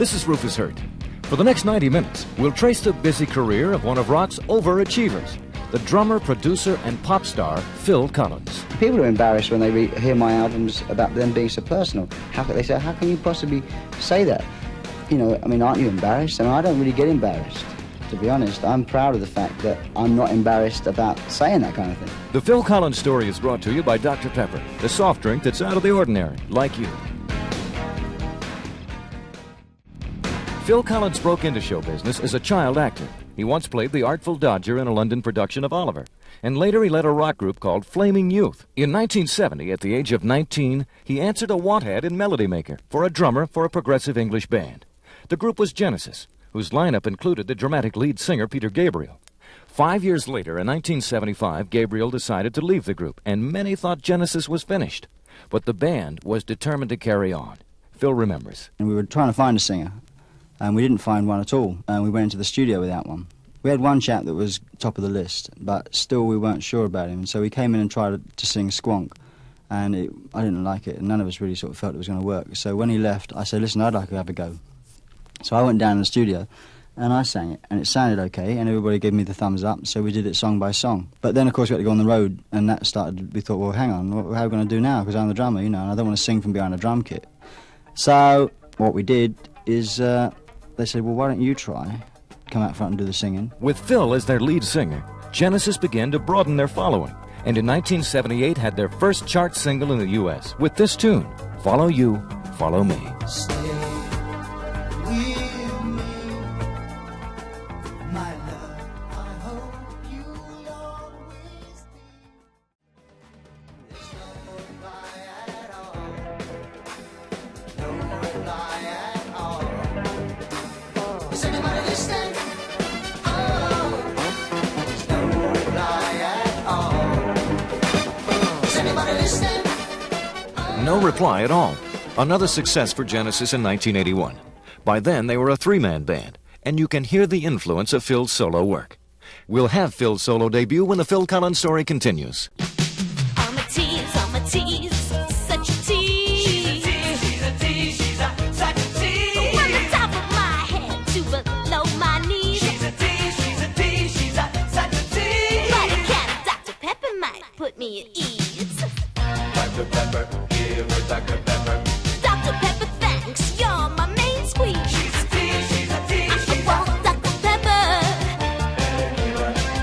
This is Rufus Hirt. For the next 90 minutes, we'll trace the busy career of one of rock's overachievers, the drummer, producer, and pop star, Phil Collins. People are embarrassed when they hear my albums about them being so personal. They say, how can you possibly say that? You know, I mean, aren't you embarrassed? I mean, I don't really get embarrassed, to be honest. I'm proud of the fact that I'm not embarrassed about saying that kind of thing. The Phil Collins story is brought to you by Dr. Pepper, the soft drink that's out of the ordinary, like you. Phil Collins broke into show business as a child actor. He once played the Artful Dodger in a London production of Oliver, and later he led a rock group called Flaming Youth. In 1970, at the age of 19, he answered a want ad in Melody Maker for a drummer for a progressive English band. The group was Genesis, whose lineup included the dramatic lead singer Peter Gabriel. 5 years later, in 1975, Gabriel decided to leave the group, and many thought Genesis was finished. But the band was determined to carry on. Phil remembers. And we were trying to find a singer, and we didn't find one at all. And we went into the studio without one. We had one chap that was top of the list, but still we weren't sure about him. So we came in and tried to sing Squonk, and I didn't like it, and none of us really sort of felt it was going to work. So when he left, I said, listen, I'd like to have a go. So I went down in the studio, and I sang it, and it sounded okay, and everybody gave me the thumbs up, so we did it song by song. But then, of course, we had to go on the road, and that started, we thought, well, hang on, how are we going to do now? Because I'm the drummer, you know, and I don't want to sing from behind a drum kit. So what we did is, they said, well, why don't you try? Come out front and do the singing. With Phil as their lead singer, Genesis began to broaden their following, and in 1978 had their first chart single in the U.S. with this tune, Follow You, Follow Me. Stay with me, my love. I hope you'll always be. There's no reply at all. No reply at all. Is anybody listening? Oh, there's no reply at all. Is anybody listening? No reply at all. Another success for Genesis in 1981. By then, they were a three-man band, and you can hear the influence of Phil's solo work. We'll have Phil's solo debut when the Phil Collins story continues. I'm a tease, such a tease. She's a tease, she's such a tease. From the top of my head to below my knees. She's a tease, she's such a tease. But a can of Dr. Pepper might put me at ease. Dr. Pepper, here with Dr. Pepper. Dr. Pepper, thanks, you're my main squeeze. She's a tease, I want Dr. Pepper.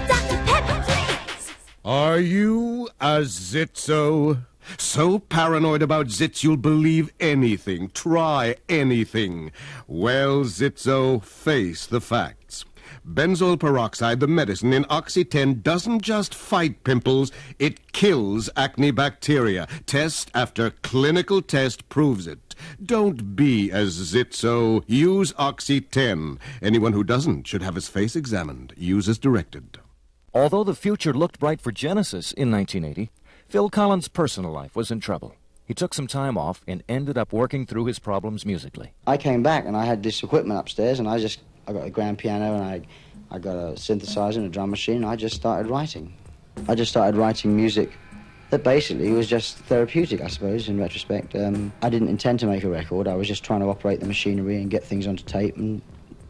Dr. Pepper, please. Are you a Zitzo? So paranoid about zits you'll believe anything, try anything. Well, Zitzo, face the facts. Benzoyl peroxide, the medicine in Oxy-10, doesn't just fight pimples, it kills acne bacteria. Test after clinical test proves it. Don't be a Zitzo. Use Oxy-10. Anyone who doesn't should have his face examined. Use as directed. Although the future looked bright for Genesis in 1980, Phil Collins' personal life was in trouble. He took some time off and ended up working through his problems musically. I came back, and I had this equipment upstairs, and I got a grand piano, and I got a synthesizer and a drum machine, and I just started writing. I just started writing music that basically was just therapeutic, I suppose, in retrospect. I didn't intend to make a record. I was just trying to operate the machinery and get things onto tape and,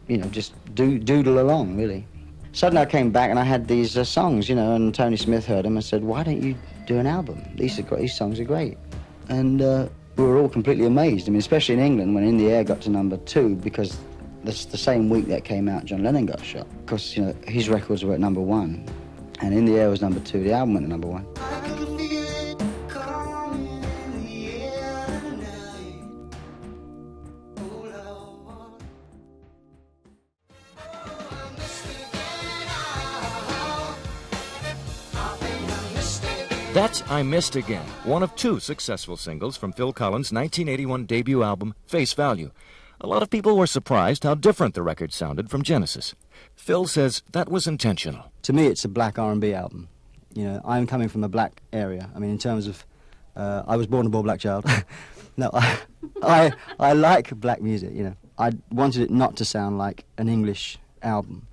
you know, just doodle along, really. Suddenly I came back and I had these songs, you know, and Tony Smith heard them and said, why don't you do an album? These songs are great. And we were all completely amazed. I mean, especially in England, when In the Air got to #2, because that's the same week that came out, John Lennon got shot. Because, you know, his records were at #1, and In the Air was #2. The album went to #1. I can feel it coming in the air tonight. Oh, Lord. Oh, I missed it again. I think I missed it. That's I Missed Again, one of two successful singles from Phil Collins' 1981 debut album, Face Value. A lot of people were surprised how different the record sounded from Genesis. Phil says that was intentional. To me, it's a black R&B album. You know, I'm coming from a black area. I mean, in terms of, I was born a poor black child. No, I like black music, you know. I wanted it not to sound like an English album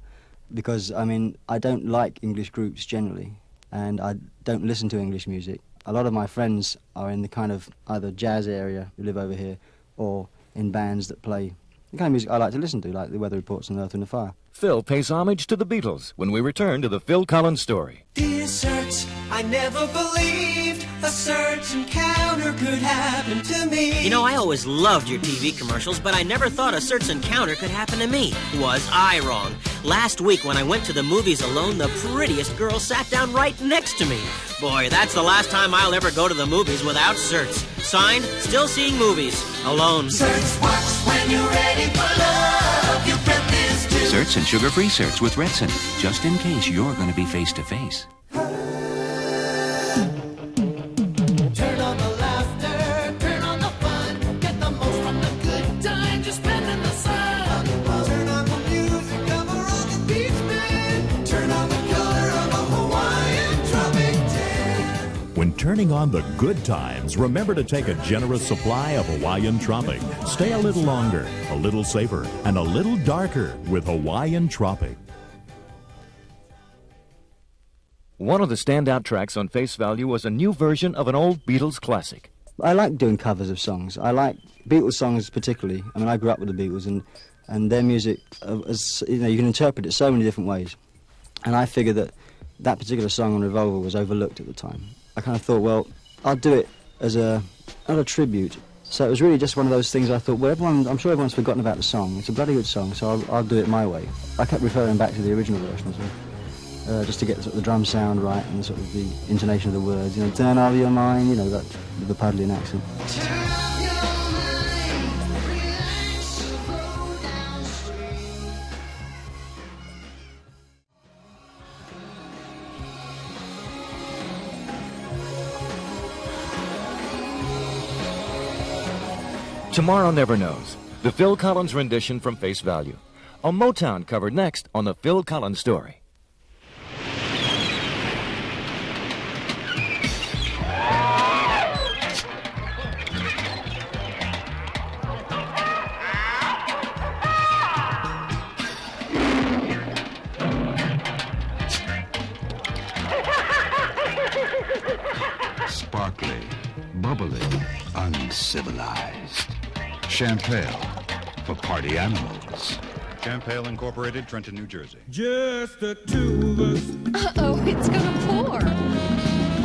because, I mean, I don't like English groups generally, and I don't listen to English music. A lot of my friends are in the kind of either jazz area who live over here or in bands that play the kind of music I like to listen to, like the weather reports on Earth, Wind & Fire. Phil pays homage to the Beatles when we return to the Phil Collins Story. Dear Certs, I never believed a certain encounter could happen to me. You know, I always loved your TV commercials, but I never thought a Certs encounter could happen to me. Was I wrong? Last week when I went to the movies alone, the prettiest girl sat down right next to me. Boy, that's the last time I'll ever go to the movies without Certs. Signed, still seeing movies. Alone. Certs works when you're ready for love. Your breath is too. Certs and sugar-free Certs with Retsin, just in case you're going to be face-to-face. Turn on the laughter, turn on the fun. Get the most from the good times you spend in the sun. Turn on the music of a rock beach band. Turn on the color of a Hawaiian tropic tan. When turning on the good times, remember to take a generous supply of Hawaiian Tropic. Stay a little longer, a little safer, and a little darker with Hawaiian Tropic. One of the standout tracks on Face Value was a new version of an old Beatles classic. I like doing covers of songs. I like Beatles songs particularly. I mean, I grew up with the Beatles, and their music, you can interpret it so many different ways. And I figured that particular song on Revolver was overlooked at the time. I kind of thought, well, I'll do it as not a tribute. So it was really just one of those things I thought, well, I'm sure everyone's forgotten about the song. It's a bloody good song, so I'll do it my way. I kept referring back to the original version as well, just to get the drum sound right and sort of the intonation of the words. Turn off your mind, that with the Padlian accent. Tomorrow Never Knows, the Phil Collins rendition from Face Value. A Motown covered next on the Phil Collins Story. Sparkly, bubbly, uncivilized. Champale for party animals. Champale Incorporated, Trenton, New Jersey. Just the two of us. Uh-oh, it's gonna pour.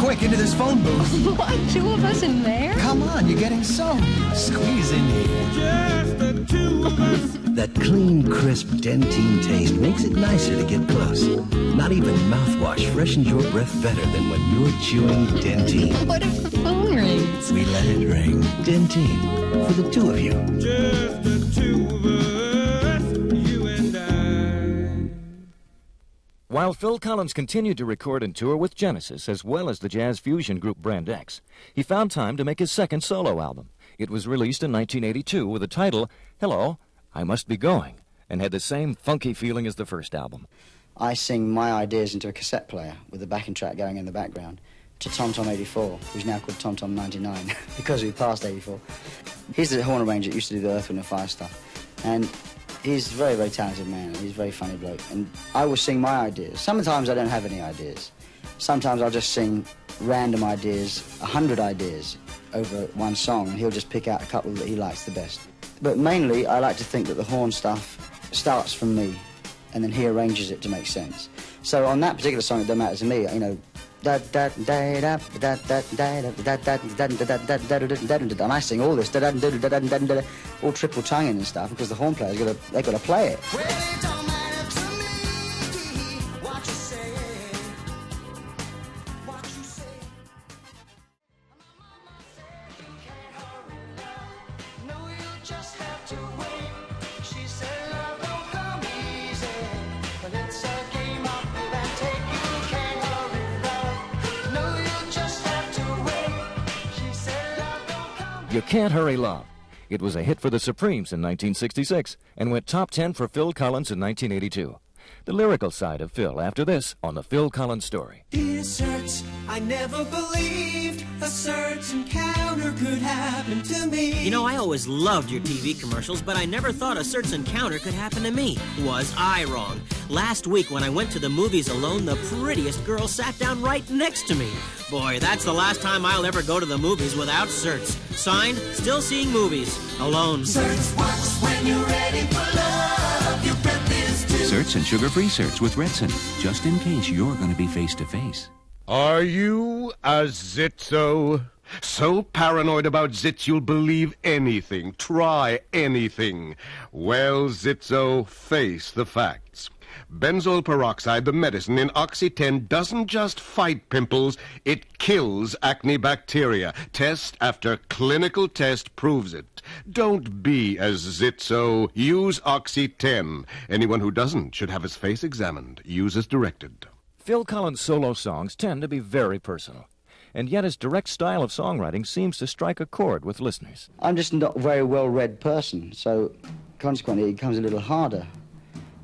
Quick, into this phone booth. What, two of us in there? Come on, you're getting soaked. Squeeze in here. Just the two of us. That clean, crisp Dentyne taste makes it nicer to get close. Not even mouthwash freshens your breath better than when you're chewing Dentyne. What if the phone rings? We let it ring. Dentyne, for the two of you. Just the two of us, you and I. While Phil Collins continued to record and tour with Genesis as well as the jazz fusion group Brand X, he found time to make his second solo album. It was released in 1982 with the title, Hello, I Must Be Going, and had the same funky feeling as the first album. I sing my ideas into a cassette player with the backing track going in the background to Tom Tom 84, who's now called Tom Tom 99 because we passed 84. He's the horn arranger that used to do the Earth, Wind & Fire stuff. And he's a very, very talented man. He's a very funny bloke. And I will sing my ideas. Sometimes I don't have any ideas. Sometimes I'll just sing random ideas, 100 ideas over one song, and he'll just pick out a couple that he likes the best. But mainly, I like to think that the horn stuff starts from me, and then he arranges it to make sense. So on that particular song, it doesn't matter to me, and I sing all this, all triple tonguing and stuff, because the horn player's they've got to play it. You Can't Hurry Love. It was a hit for the Supremes in 1966 and went top 10 for Phil Collins in 1982. The lyrical side of Phil after this on the Phil Collins Story. Dear Certs, I never believed a certain encounter could happen to me. You know, I always loved your TV commercials, but I never thought a Certs encounter could happen to me. Was I wrong? Last week when I went to the movies alone, the prettiest girl sat down right next to me. Boy, that's the last time I'll ever go to the movies without Certs. Signed, still seeing movies. Alone. Certs works when When you're ready for love, your breath is too. Certs and sugar-free Certs with Retsin, just in case you're going to be face-to-face. Are you a zitzo? So paranoid about zits you'll believe anything, try anything. Well, zitzo, face the facts. Benzoyl peroxide, the medicine in Oxy-10, doesn't just fight pimples, it kills acne bacteria. Test after clinical test proves it. Don't be a zitzo. Use Oxy-10. Anyone who doesn't should have his face examined. Use as directed. Phil Collins' solo songs tend to be very personal, and yet his direct style of songwriting seems to strike a chord with listeners. I'm just not a very well-read person, so consequently it becomes a little harder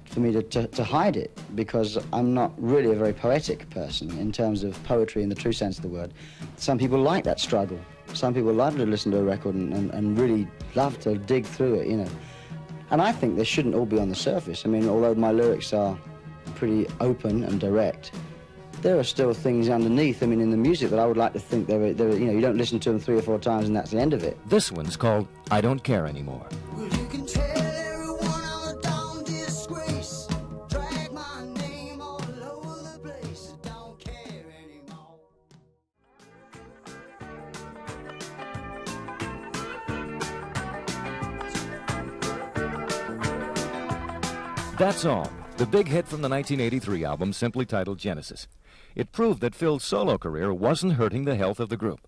for me to hide it, because I'm not really a very poetic person in terms of poetry in the true sense of the word. Some people like that struggle. Some people love to listen to a record and really love to dig through it, you know. And I think they shouldn't all be on the surface. I mean, although my lyrics are pretty open and direct, there are still things underneath, I mean, in the music that I would like to think there are, you know, you don't listen to them 3 or 4 times and that's the end of it. This one's called I Don't Care Anymore. Well, you can tell everyone I'm a dumb disgrace. Drag my name all over the place. I don't care anymore. That's All, the big hit from the 1983 album simply titled Genesis. It proved that Phil's solo career wasn't hurting the health of the group.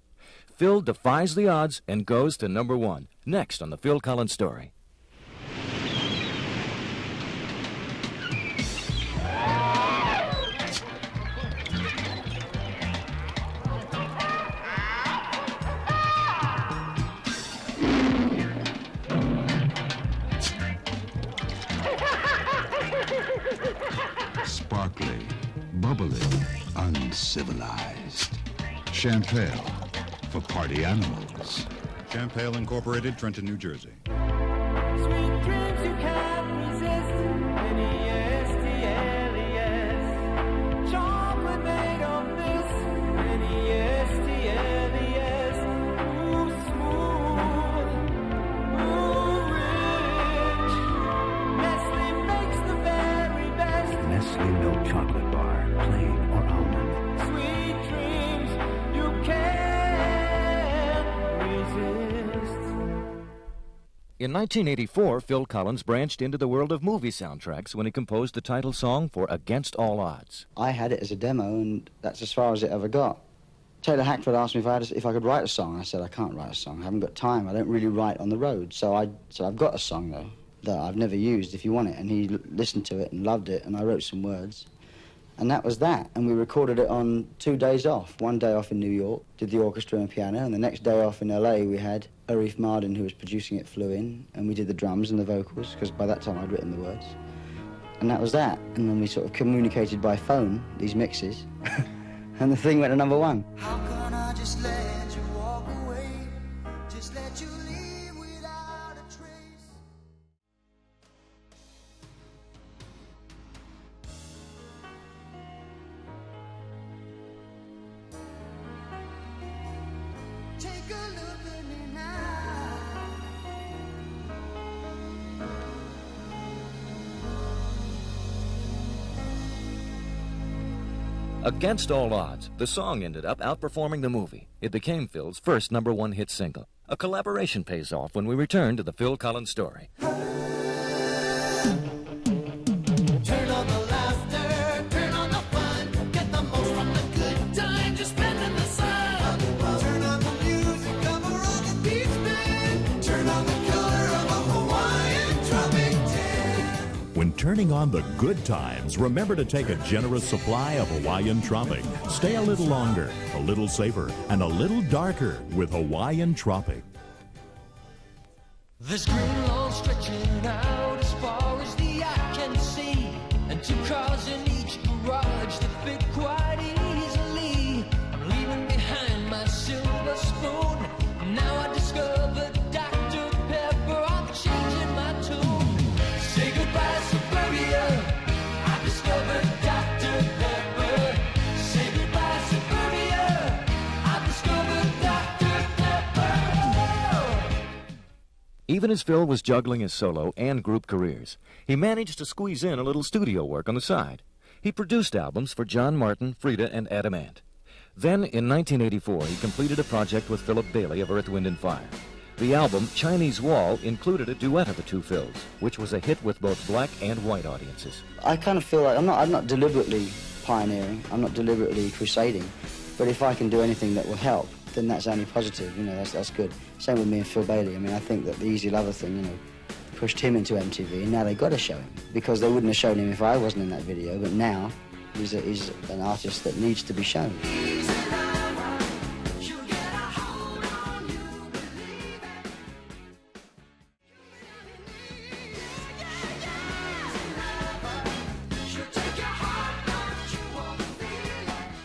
Phil defies the odds and goes to #1, next on the Phil Collins Story. Sparkly, bubbly, uncivilized. Champale for party animals. Champale Incorporated, Trenton, New Jersey. Sweet dreams you can't resist. N-E-S-T-L-E-S. Chocolate made of this. N-E-S-T-L-E-S. Ooh, smooth. Ooh, rich. Nestle makes the very best. Nestle milk chocolate bar, plain or almond. Sweet dreams you can't resist. In 1984, Phil Collins branched into the world of movie soundtracks when he composed the title song for Against All Odds. I had it as a demo, and that's as far as it ever got. Taylor Hackford asked me if I could write a song. I said, I can't write a song. I haven't got time. I don't really write on the road. So I said, I've got a song, though, that I've never used if you want it. And he listened to it and loved it, and I wrote some words. And that was that. And we recorded it on 2 days off. 1 day off in New York, did the orchestra and piano, and the next day off in LA we had Arif Mardin, who was producing it, flew in, and we did the drums and the vocals, because by that time I'd written the words. And that was that. And then we sort of communicated by phone, these mixes, and the thing went to #1. How can I just let you walk away? Just let you leave without a trace. Take a look at me now. Against All Odds, the song ended up outperforming the movie. It became Phil's first #1 hit single. A collaboration pays off when we return to the Phil Collins Story. Turn on the laughter, turn on the fun. Get the most from the good time you spend in the sun. Turn on the music of a rockin' beach band. Turn on the color of a Hawaiian tropic tan. When turning on the good times, remember to take a generous supply of Hawaiian Tropic. Stay a little longer, a little safer, and a little darker with Hawaiian Tropic. This green lawn stretching out as far as the eye can see, and 2 cars in each garage that fit quite easily. I'm leaving behind my silver spoon. Now I discover Dr. Pepper. I'm changing my tune. Say goodbye, suburbia. I discovered Dr. Pepper. Say goodbye, suburbia. I discovered Dr. Pepper. Even as Phil was juggling his solo and group careers, he managed to squeeze in a little studio work on the side. He produced albums for John Martin, Frida, and Adam Ant. Then, in 1984, he completed a project with Philip Bailey of Earth, Wind & Fire. The album, Chinese Wall, included a duet of the two Phils, which was a hit with both black and white audiences. I kind of feel like I'm not deliberately pioneering, I'm not deliberately crusading, but if I can do anything that will help, then that's only positive, you know, that's good. Same with me and Phil Bailey. I mean, I think that the Easy Lover thing, you know, pushed him into MTV, and now they've got to show him, because they wouldn't have shown him if I wasn't in that video, but now he's an artist that needs to be shown.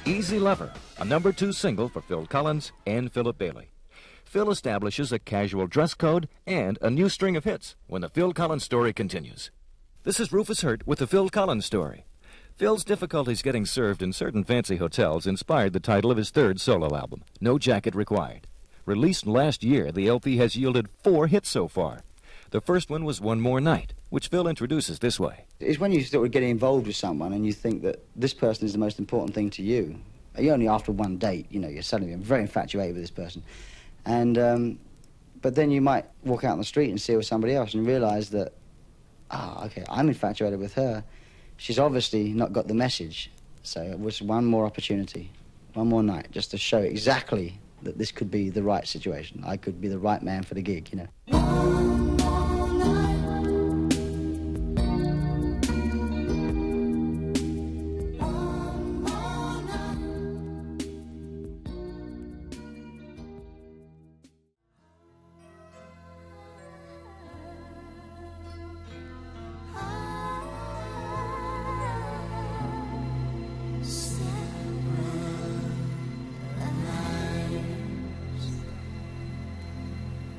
Easy Lover, a #2 single for Phil Collins and Philip Bailey. Phil establishes a casual dress code and a new string of hits when the Phil Collins story continues. This is Rufus Hirt with the Phil Collins story. Phil's difficulties getting served in certain fancy hotels inspired the title of his third solo album, No Jacket Required. Released last year, the LP has yielded 4 hits so far. The first one was One More Night, which Phil introduces this way. It's when you sort of get involved with someone and you think that this person is the most important thing to you. You're only after one date, you know, you're suddenly very infatuated with this person. And, but then you might walk out on the street and see her with somebody else and realise that, okay, I'm infatuated with her. She's obviously not got the message. So it was one more opportunity, one more night, just to show exactly that this could be the right situation. I could be the right man for the gig, you know.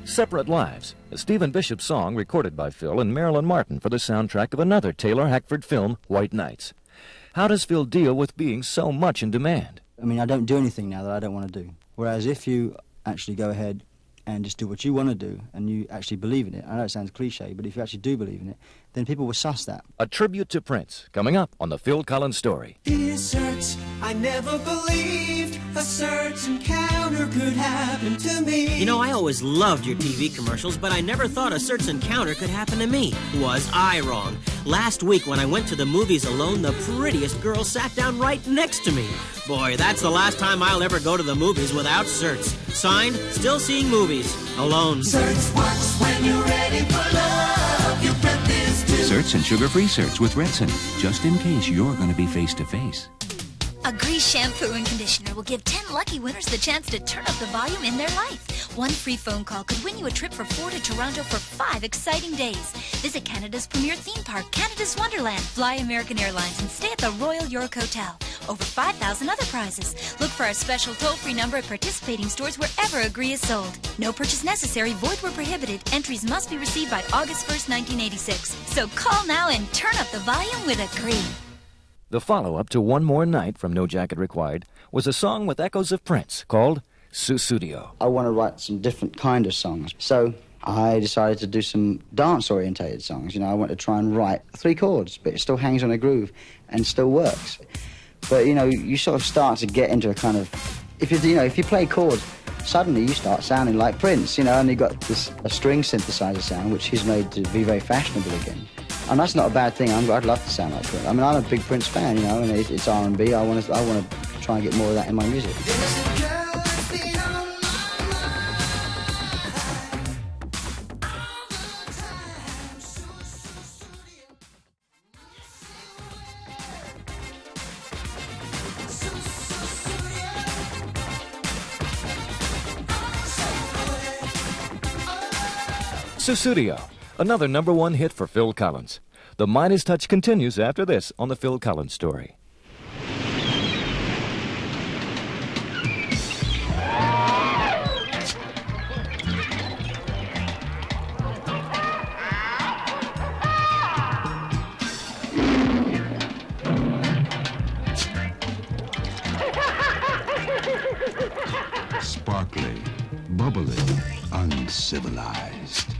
Separate Lives, a Stephen Bishop song recorded by Phil and Marilyn Martin for the soundtrack of another Taylor Hackford film, White Nights. How does Phil deal with being so much in demand? I mean, I don't do anything now that I don't want to do. Whereas if you actually go ahead and just do what you want to do and you actually believe in it, I know it sounds cliche, but if you actually do believe in it, then people will suss that. A tribute to Prince, coming up on the Phil Collins story. Dear Certs, I never believed a Certs encounter could happen to me. You know, I always loved your TV commercials, but I never thought a Certs encounter could happen to me. Was I wrong? Last week when I went to the movies alone, the prettiest girl sat down right next to me. Boy, that's the last time I'll ever go to the movies without Certs. Signed, still seeing movies. Alone. Certs works when you're ready for love. You bet this too. Certs and sugar-free Certs with Retsin, just in case you're going to be face-to-face. A Grease shampoo and conditioner will give 10 lucky winners the chance to turn up the volume in their life. One free phone call could win you a trip for 4 to Toronto for 5 exciting days. Visit Canada's premier theme park, Canada's Wonderland. Fly American Airlines and stay at the Royal York Hotel. Over 5,000 other prizes. Look for our special toll-free number at participating stores wherever a Gree is sold. No purchase necessary, void where prohibited. Entries must be received by August 1st, 1986. So call now and turn up the volume with a Gree. The follow-up to One More Night from No Jacket Required was a song with echoes of Prince called Susudio. I want to write some different kind of songs. So I decided to do some dance-orientated songs. You know, I want to try and write 3 chords, but it still hangs on a groove and still works. But, you know, you sort of start to get into a kind of... If you play chords, suddenly you start sounding like Prince, you know, and you've got a string synthesizer sound, which he's made to be very fashionable again. And that's not a bad thing. I'd love to sound like Prince. I mean, I'm a big Prince fan, you know, and it's R&B. I want to try and get more of that in my music. Susudio, another #1 hit for Phil Collins. The Midas Touch continues after this on the Phil Collins story. Sparkly, bubbly, uncivilized.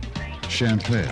Champale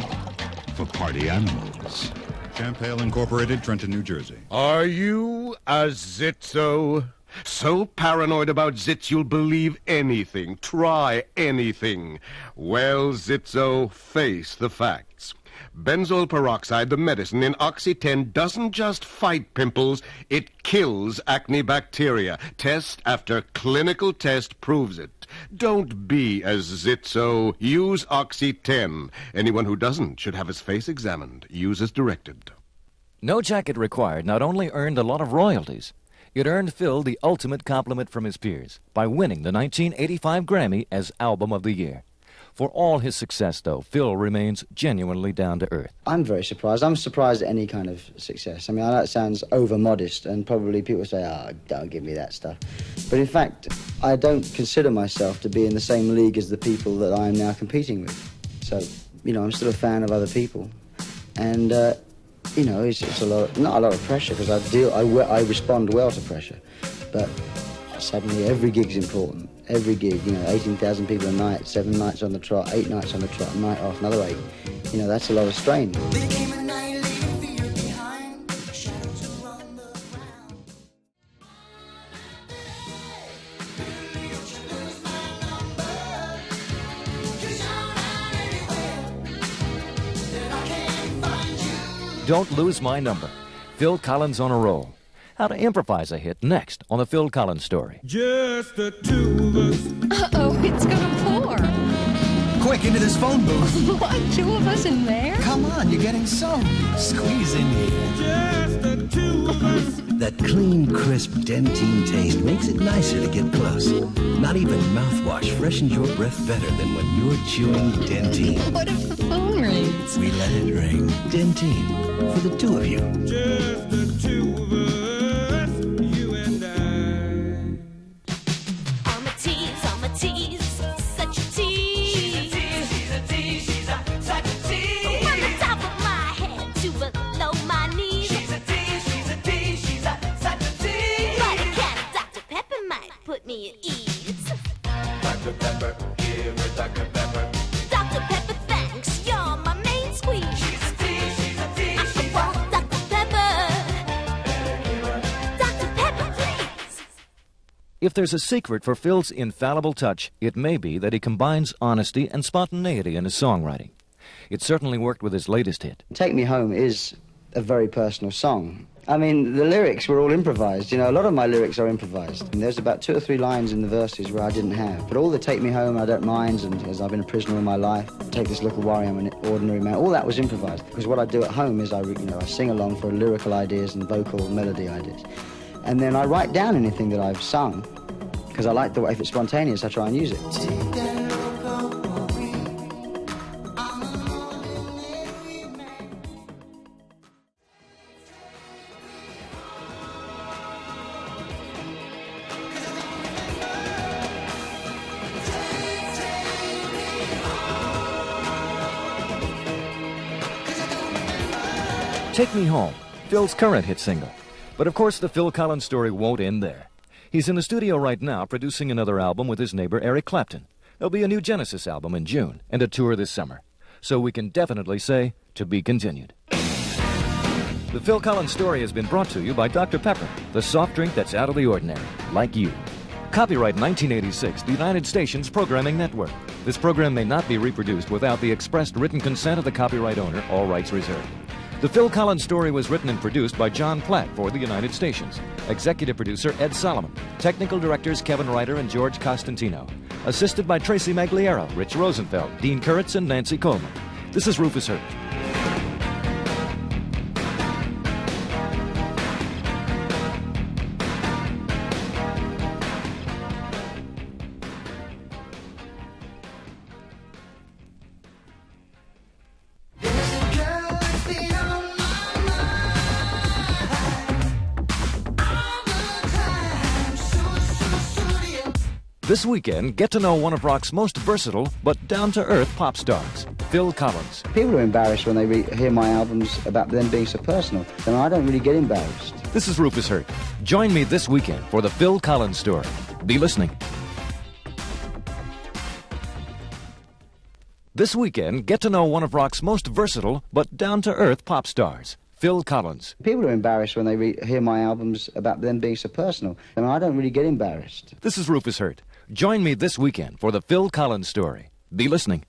for party animals. Champale Incorporated, Trenton, New Jersey. Are you a zitzo? So paranoid about zits you'll believe anything, try anything. Well, zitzo, face the facts. Benzoyl peroxide, the medicine in Oxy 10, doesn't just fight pimples, it kills acne bacteria. Test after clinical test proves it. Don't be a zitzo. Use Oxy 10. Anyone who doesn't should have his face examined. Use as directed. No Jacket Required not only earned a lot of royalties, it earned Phil the ultimate compliment from his peers by winning the 1985 Grammy as Album of the Year. For all his success, though, Phil remains genuinely down to earth. I'm very surprised. I'm surprised at any kind of success. I mean, I know it sounds over-modest, and probably people say, oh, don't give me that stuff. But in fact, I don't consider myself to be in the same league as the people that I am now competing with. So, you know, I'm still a fan of other people. And, you know, it's a lot, not a lot of pressure, because I respond well to pressure. But suddenly every gig's important. Every gig, you know, 18,000 people a night, 7 nights on the trot, 8 nights on the trot, a night off, another 8. You know, that's a lot of strain. Don't Lose My Number. Phil Collins on a roll. How to improvise a hit next on the Phil Collins Story. Just the two of us. Uh-oh, it's gonna pour. Quick, into this phone booth. What, 2 of us in there? Come on, you're getting soaked. Squeeze in here. Just the two of us. That clean, crisp Dentyne taste makes it nicer to get close. Not even mouthwash freshens your breath better than when you're chewing Dentyne. What if the phone rings? We let it ring. Dentyne, for the two of you. Just the two of us. If there's a secret for Phil's infallible touch, it may be that he combines honesty and spontaneity in his songwriting. It certainly worked with his latest hit. Take Me Home is a very personal song. I mean, the lyrics were all improvised. You know, a lot of my lyrics are improvised. And there's about 2 or 3 lines in the verses where I didn't have. But all the Take Me Home, I Don't Mind, and as I've been a prisoner in my life, Take This Little Worry, I'm an Ordinary Man, all that was improvised. Because what I do at home is I sing along for lyrical ideas and vocal melody ideas. And then I write down anything that I've sung, because I like the way, if it's spontaneous, I try and use it. Take Me Home, Phil's current hit single. But of course, the Phil Collins Story won't end there. He's in the studio right now producing another album with his neighbor Eric Clapton. There'll be a new Genesis album in June and a tour this summer. So we can definitely say, to be continued. The Phil Collins Story has been brought to you by Dr. Pepper, the soft drink that's out of the ordinary, like you. Copyright 1986, the United Stations Programming Network. This program may not be reproduced without the expressed written consent of the copyright owner, all rights reserved. The Phil Collins Story was written and produced by John Platt for the United Stations. Executive producer Ed Solomon. Technical directors Kevin Ryder and George Costantino. Assisted by Tracy Magliero, Rich Rosenfeld, Dean Kurtz, and Nancy Coleman. This is Rufus Hirt. This weekend, get to know one of rock's most versatile but down-to-earth pop stars, Phil Collins. People are embarrassed when they hear my albums about them being so personal, and I don't really get embarrassed. This is Rufus Hirt. Join me this weekend for the Phil Collins Story. Be listening. This weekend, get to know one of rock's most versatile but down-to-earth pop stars, Phil Collins. People are embarrassed when they hear my albums about them being so personal. I mean, I don't really get embarrassed. This is Rufus Hirt. Join me this weekend for the Phil Collins story. Be listening.